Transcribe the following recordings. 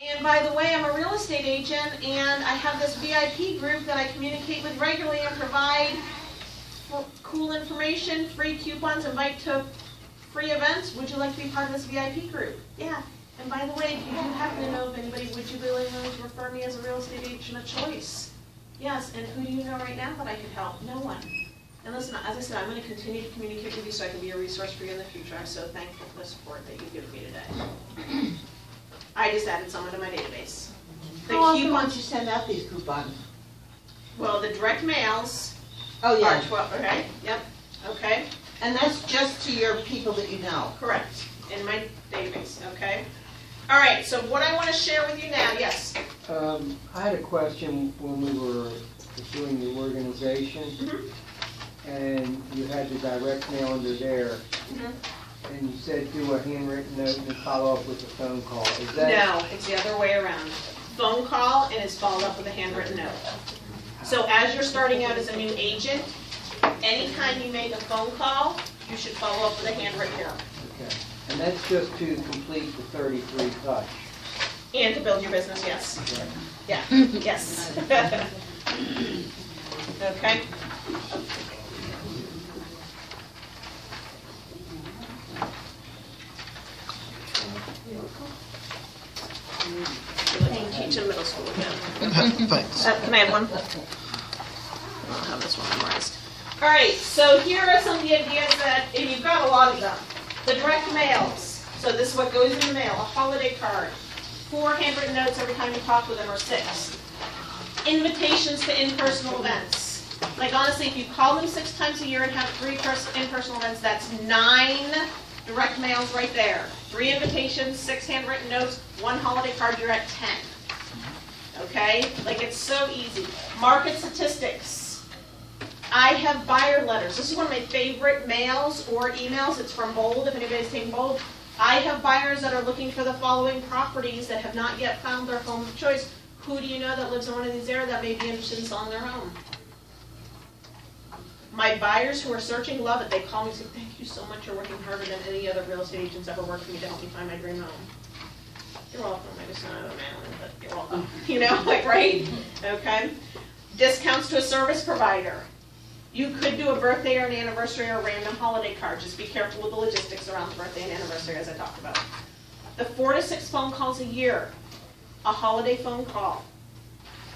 And by the way, I'm a real estate agent, and I have this VIP group that I communicate with regularly and provide cool information, free coupons, invite to free events. Would you like to be part of this VIP group? Yeah. And by the way, if you do happen to know of anybody, would you be willing to refer me as a real estate agent of choice? Yes. And who do you know right now that I could help? No one. And listen, as I said, I'm going to continue to communicate with you so I can be a resource for you in the future. I'm so thankful for the support that you've given me today. I just added someone to my database. How often would you send out these coupons? Well, the direct mails are 12, okay, yep, okay. And that's just to your people that you know? Correct, in my database, okay. All right, so what I want to share with you now, yes? I had a question when we were doing the organization, and you had the direct mail under there, and you said do a handwritten note and follow up with a phone call. Is that? No, it's the other way around. Phone call and it's followed up with a handwritten note. So as you're starting out as a new agent, anytime you make a phone call, you should follow up with a handwritten note. Okay. And that's just to complete the 33 touch. And to build your business, yes. Right. Yeah, yes. Okay. Teach in middle school again. Thanks. Can I have one? I'll have this one memorized. All right, so here are some of the ideas that, and you've got a lot of them. The direct mails. So this is what goes in the mail. A holiday card. 4 handwritten notes every time you talk with them, or 6. Invitations to in-person events. Like honestly, if you call them 6 times a year and have 3 in-person events, that's 9 direct mails right there. 3 invitations, 6 handwritten notes, 1 holiday card, you're at 10. Okay? Like it's so easy. Market statistics. I have buyer letters. This is one of my favorite mails or emails. It's from Bold, if anybody's taking Bold. I have buyers that are looking for the following properties that have not yet found their home of choice. Who do you know that lives in one of these areas that may be interested in selling their home? My buyers who are searching love it. They call me and say, thank you so much. You're working harder than any other real estate agents ever worked for me to help me find my dream home. You're welcome. I just sent out a mailing, but you're welcome. You know, like, right? Okay. Discounts to a service provider. You could do a birthday or an anniversary or a random holiday card. Just be careful with the logistics around the birthday and anniversary, as I talked about. The 4 to 6 phone calls a year. A holiday phone call.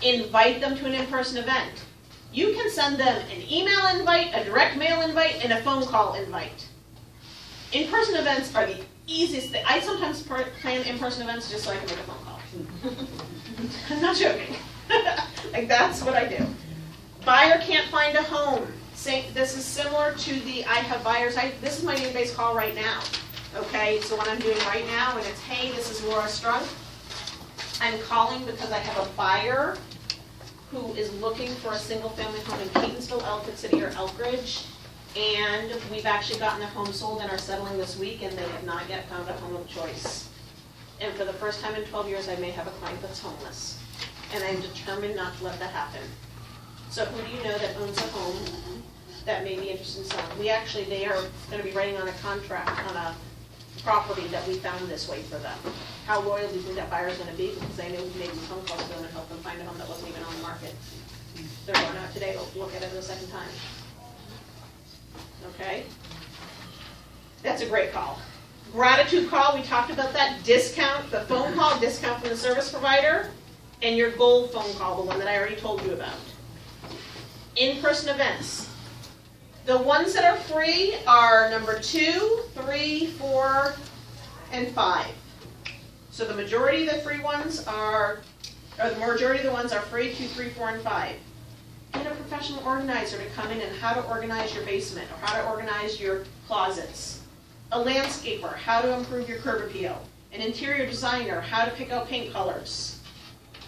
Invite them to an in-person event. You can send them an email invite, a direct mail invite, and a phone call invite. In-person events are the easiest thing. I sometimes plan in-person events just so I can make a phone call. I'm not joking. Like that's what I do. Buyer can't find a home. This is similar to the I have buyers. This is my database call right now. Okay, so what I'm doing right now, and it's, hey, this is Laura Strunk. I'm calling because I have a buyer who is looking for a single-family home in Catonsville, Ellicott City, or Elkridge, and we've actually gotten their home sold and are settling this week, and they have not yet found a home of choice. And for the first time in 12 years, I may have a client that's homeless, and I'm determined not to let that happen. So who do you know that owns a home that may be interested in selling? They are going to be writing on a contract on a property that we found this way for them. How loyal do you think that buyer is going to be? Because I know we made some phone calls to them and helped them find a home that wasn't even on the market. They're going out today to look at it a second time. Okay? That's a great call. Gratitude call, we talked about that. Discount, the phone call, discount from the service provider, and your gold phone call, the one that I already told you about. In-person events. The ones that are free are number 2, 3, 4, and 5. So the majority of the free ones are, or the majority of the ones are free, 2, 3, 4, and 5. Get a professional organizer to come in and how to organize your basement or how to organize your closets. A landscaper, how to improve your curb appeal. An interior designer, how to pick out paint colors.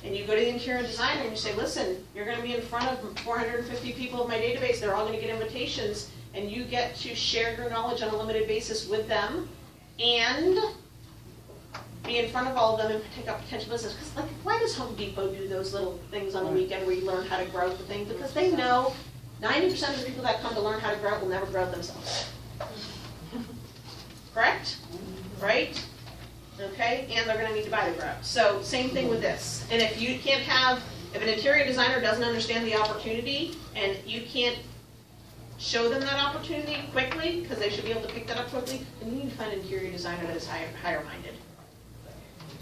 And you go to the interior designer and you say, listen, you're going to be in front of 450 people of my database. They're all going to get invitations. And you get to share your knowledge on a limited basis with them and be in front of all of them and take up potential business. Because like, why does Home Depot do those little things on the weekend where you learn how to grow the thing? Because they know 90% of the people that come to learn how to grow will never grow themselves. Correct? Right? Okay, and they're gonna need to buy the grub. So same thing with this. And if you can't have, if an interior designer doesn't understand the opportunity and you can't show them that opportunity quickly, because they should be able to pick that up quickly, then you need to find an interior designer that is higher minded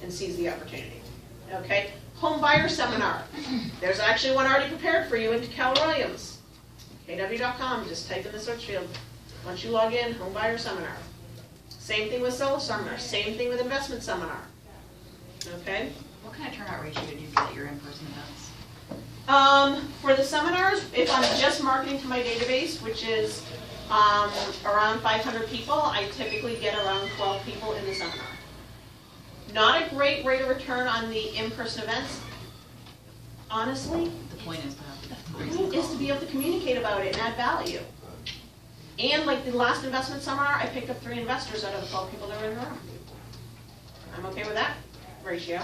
and sees the opportunity. Okay, home buyer seminar. There's actually one already prepared for you in Keller Williams. KW.com, just type in the search field. Once you log in, home buyer seminar. Same thing with seller seminar, same thing with investment seminar. Okay? What kind of turnout ratio do you get at your in-person events? For the seminars, if I'm just marketing to my database, which is around 500 people, I typically get around 12 people in the seminar. Not a great rate of return on the in-person events. Honestly, The point is to have the point is to be able to communicate about it and add value. And like the last investment seminar, I picked up 3 investors out of the 12 people that were in the room. I'm okay with that ratio.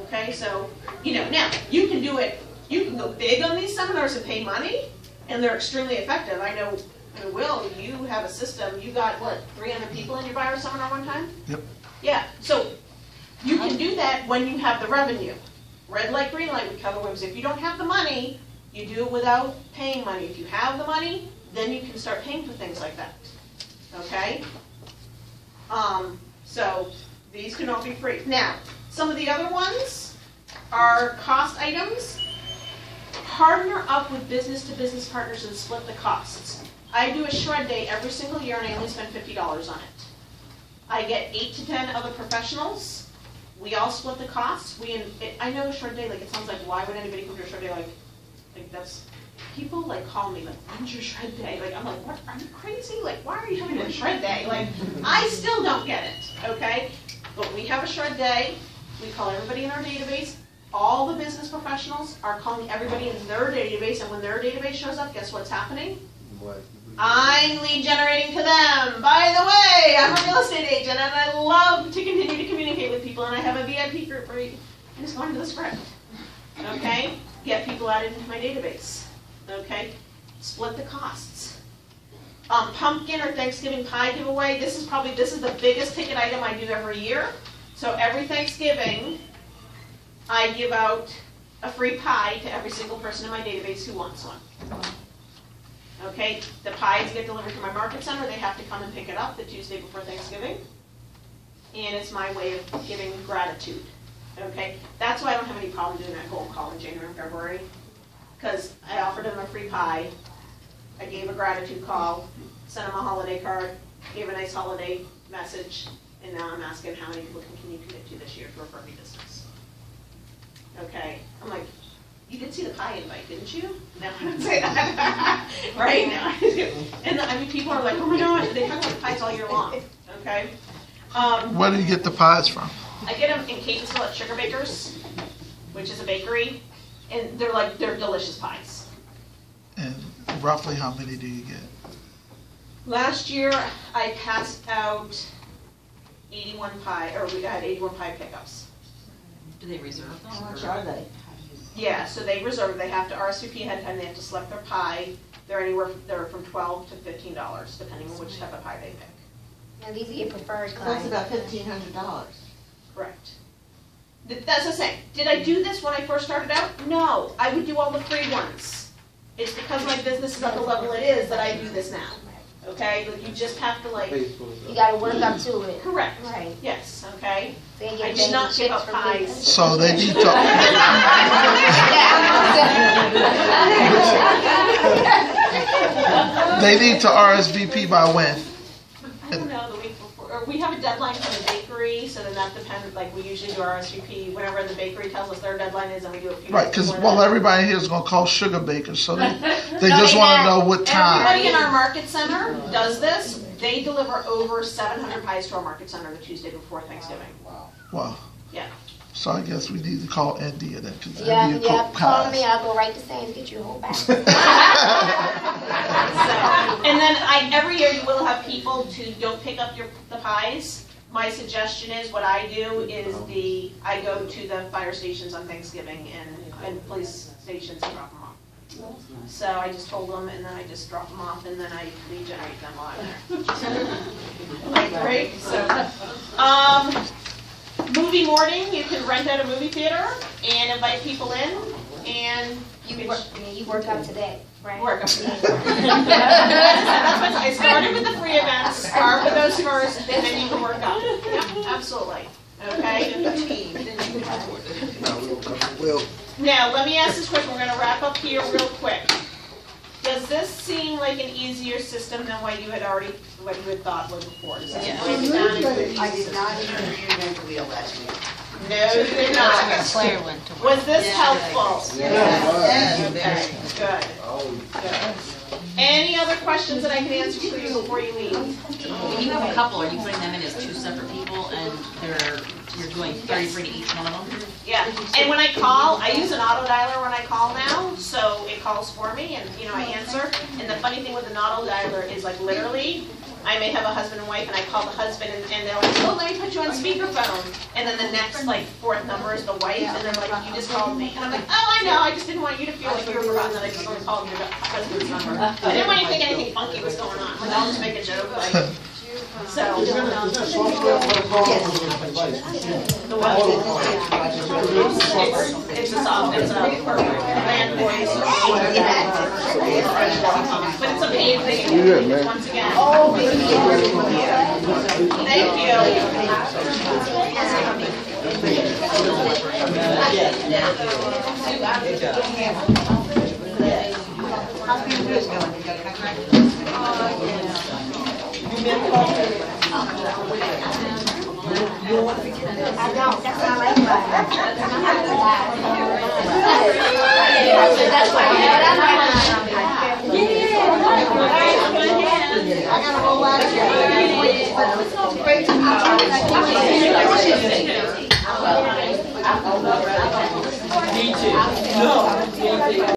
Okay, so, now, you can do it, you can go big on these seminars and pay money, and they're extremely effective. I know, Will, you have a system, you got, 300 people in your buyer seminar one time? Yep. Yeah, so you can do that when you have the revenue. Red light, green light with Keller Williams. If you don't have the money, you do it without paying money. If you have the money, then you can start paying for things like that. Okay? So these can all be free. Now, some of the other ones are cost items. Partner up with business-to-business partners and split the costs. I do a shred day every single year and I only spend $50 on it. I get 8 to 10 other professionals. We all split the costs. I know a shred day, it sounds like, why would anybody come to a shred day? Like that's, people call me, when's your shred day? I'm like, what, are you crazy? Why are you coming to a shred day? I still don't get it, okay? But we have a shred day. We call everybody in our database. All the business professionals are calling everybody in their database, and when their database shows up, guess what's happening? What? I'm lead generating to them. By the way, I'm a real estate agent, and I love to continue to communicate with people, and I have a VIP group where you just go into the script. Okay? Get people added into my database. Okay? Split the costs. Pumpkin or Thanksgiving pie giveaway. This is the biggest ticket item I do every year. So every Thanksgiving, I give out a free pie to every single person in my database who wants one. Okay, the pies get delivered to my market center. They have to come and pick it up the Tuesday before Thanksgiving. And it's my way of giving gratitude. Okay, that's why I don't have any problem doing that cold call in January and February. Because I offered them a free pie. I gave a gratitude call, sent them a holiday card, gave a nice holiday message, and now I'm asking how many people can you commit to this year to refer me business. Okay, I'm like, you did see the pie invite, didn't you? No, I didn't say that. Right? No, I didn't. And people are like, oh my gosh, they talk about pies all year long. Okay? Where do you get the pies from? I get them in Catonsville at Sugar Bakers, which is a bakery, and they're delicious pies. And roughly how many do you get? Last year, I passed out 81 pie, or we had 81 pie pickups. Do they reserve them? How much are they? Yeah, so they reserve, they have to RSVP ahead of time, they have to select their pie. They're from $12 to $15, depending on which type of pie they pick. Now these are your preferred That's clients. about $1,500. Correct. That's the same. Did I do this when I first started out? No, I would do all the free ones. It's because my business is at the level it is that I do this now. Okay, you just have to You gotta work up to it. Correct. Right. Yes, okay. They I get did not chips give up from pies. business. So they need to. They need to RSVP by when? I don't know, the week before. Or we have a deadline from the bakery, so then that depends. We usually do RSVP whenever the bakery tells us their deadline is, and we do a few. Right, days because before that. everybody here is gonna call sugar bakers, so they No, just want to know what time. Everybody in our market center does this. They deliver over 700 pies to our market center the Tuesday before Thanksgiving. Wow. Yeah. So I guess we need to call India then, because Yeah, India yeah. cook Call me. pies. I'll go right to Sam's, get you a whole bag. So, and then every year you will have people who don't pick up the pies. My suggestion is what I do is I go to the fire stations on Thanksgiving and police stations and drop them off. So I just told them, and then I just drop them off, and then I lead generate them while I'm there. Like, great, so, movie morning, you can rent out a movie theater and invite people in, and You work out today, right? work up to that. I started with the free events, start with those first, and then you can work up. Yeah, absolutely, okay? Now, let me ask this question, we're gonna wrap up here real quick. Does this seem like an easier system than what you had thought was before? Does this break it down into an I easy did not system? even reinvent the wheel last week. No, you did not. Claire went to work. Was this helpful? Yes. Okay, good, good. Any other questions that I can answer for you before you leave? When you have a couple, are you putting them in as two separate people and you're doing 33 to each one of them? Yeah, and when I call, I use an auto dialer when I call now, so it calls for me and, I answer. And the funny thing with an auto dialer is like literally, I may have a husband and wife and I call the husband and they're like, oh, let me put you on speakerphone. And then the next fourth number is the wife and they're like, you just called me. And I'm like, oh, I know, I just didn't want you to feel like you were forgotten that I just only called your husband's number. I didn't want you to think anything funky was going on. Like, I'll just make a joke so. The what? It's a land voice. But it's a paid thing. Once again. Thank you. How's the news going? You got a contract? I don't, that's what I like about it. That's why, I gotta roll out of here. Me too. No.